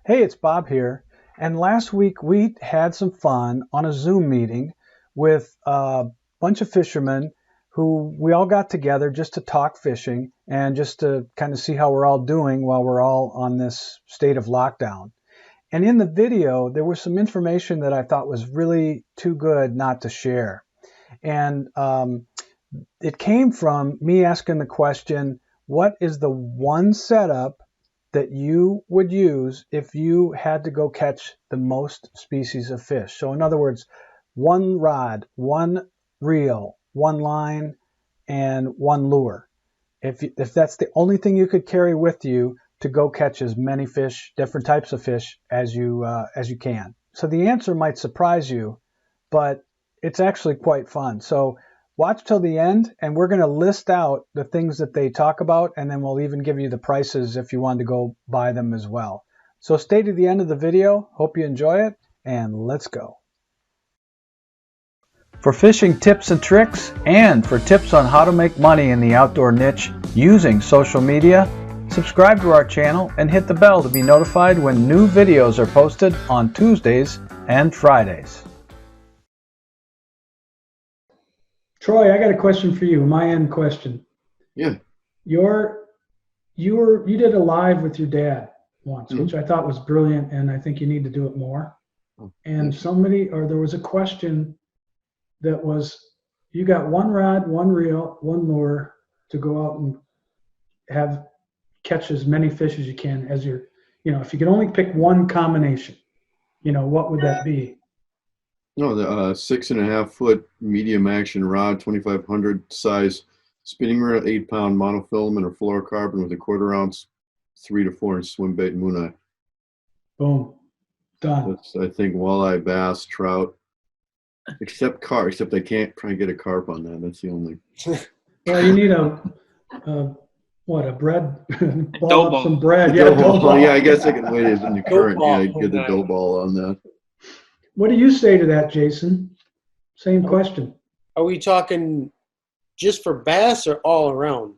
Hey, it's Bob here. And last week we had some fun on a Zoom meeting with a bunch of fishermen who we all got together just to talk fishing and just to kind of see how we're all doing while we're all on this state of lockdown. And in the video, there was some information that I thought was really too good not to share. And it came from me asking the question, what is the one setup that you would use if you had to go catch the most species of fish? So in other words, one rod, one reel, one line, and one lure. If that's the only thing you could carry with you to go catch as many fish, different types of fish, as you can. So the answer might surprise you, but it's actually quite fun. So watch till the end, and we're going to list out the things that they talk about, and then we'll even give you the prices if you want to go buy them as well. So stay to the end of the video. Hope you enjoy it, and let's go. For fishing tips and tricks, and for tips on how to make money in the outdoor niche using social media, subscribe to our channel and hit the bell to be notified when new videos are posted on Tuesdays and Fridays. Troy, I got a question for you, my end question. Yeah. You did a live with your dad once, which I thought was brilliant, and I think you need to do it more. And there was a question that was, you got one rod, one reel, one lure to go out and catch as many fish as you can as if you could only pick one combination, what would that be? No, the 6.5 foot medium action rod, 2500 size spinning reel, 8-pound monofilament or fluorocarbon with a 1/4 ounce, 3 to 4 inch Swimbait and Mooneye. Boom, done. That's, I think, walleye, bass, trout, except I can't probably get a carp on that. That's the only. Well, you need a bread ball dough up ball. some bread. Dough ball. Yeah, I guess I can wait in the current. Yeah, get the dough ball on that. What do you say to that, Jason? Same question. Are we talking just for bass or all around?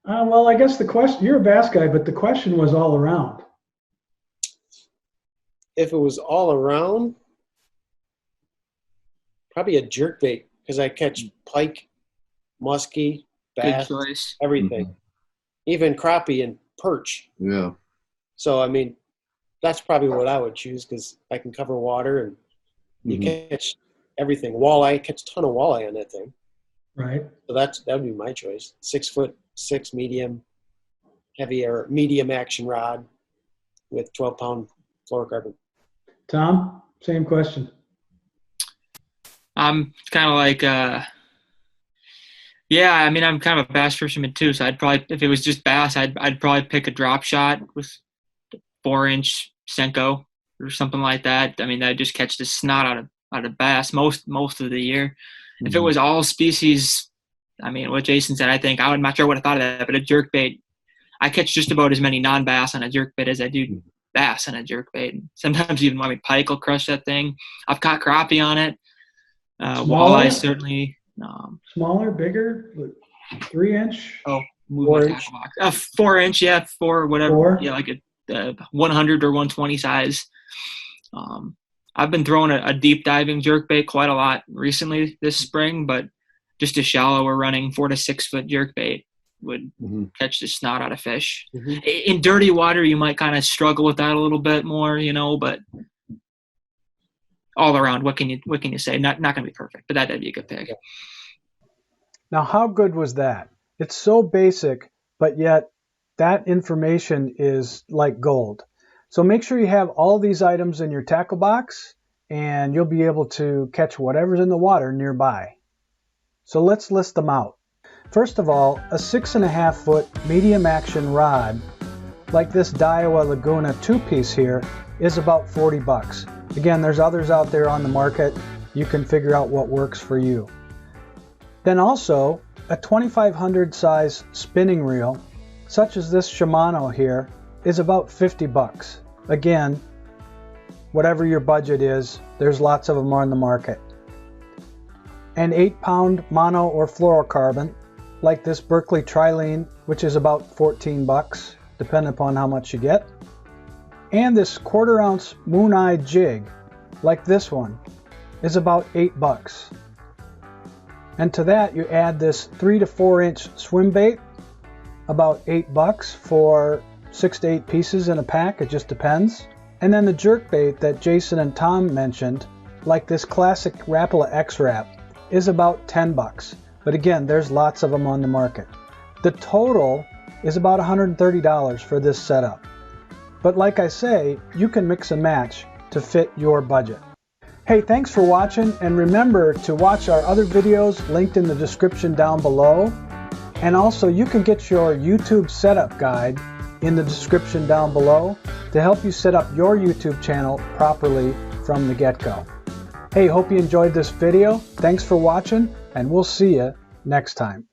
Well, I guess the question, you're a bass guy, but the question was all around. If it was all around, probably a jerkbait, because I catch pike, muskie, bass, everything. Even crappie and perch. Yeah. So, I mean, that's probably what I would choose, because I can cover water and you catch everything. Walleye, catch a ton of walleye on that thing. Right. So that would be my choice. 6'6" medium, heavy or medium action rod with 12-pound fluorocarbon. Tom, same question. I'm kind of like, yeah, I mean, I'm kind of a bass fisherman too. So I'd probably, if it was just bass, I'd probably pick a drop shot with 4-inch Senko or something like that. I mean, I just catch the snot out of bass most of the year. If it was all species, I mean, what Jason said, I'm not sure what I thought of that, but a jerkbait, I catch just about as many non-bass on a jerkbait as I do bass on a jerkbait. Sometimes even pike will crush that thing. I've caught crappie on it. Walleye certainly. Smaller, bigger, 3-inch. Oh, move my tackle box. 4-inch, yeah, 4 whatever. 4? Yeah, like a 100 or 120 size. I've been throwing a deep diving jerkbait quite a lot recently this spring, but just a shallower running 4 to 6 foot jerkbait would catch the snot out of fish. In dirty water, you might kind of struggle with that a little bit more, but all around, what can you say? Not going to be perfect, but that'd be a good pick. Now, how good was that? It's so basic, but yet that information is like gold. So make sure you have all these items in your tackle box, and you'll be able to catch whatever's in the water nearby. So let's list them out. First of all, a 6.5 foot medium action rod, like this Daiwa Laguna 2-piece here, is about $40. Again, there's others out there on the market. You can figure out what works for you. Then also, a 2500 size spinning reel, such as this Shimano here, is about $50. Again, whatever your budget is, there's lots of them on the market. An 8-pound mono or fluorocarbon, like this Berkley Trilene, which is about $14, depending upon how much you get. And this 1/4 ounce Mooneye Jig, like this one, is about $8. And to that you add this 3 to 4 inch Swimbait, about $8 for 6 to 8 pieces in a pack, it just depends. And then the jerkbait that Jason and Tom mentioned, like this classic Rapala X-Wrap, is about $10. But again, there's lots of them on the market. The total is about $130 for this setup. But like I say, you can mix and match to fit your budget. Hey, thanks for watching, and remember to watch our other videos linked in the description down below. And also you can get your YouTube setup guide in the description down below to help you set up your YouTube channel properly from the get-go. Hey, hope you enjoyed this video. Thanks for watching, and we'll see you next time.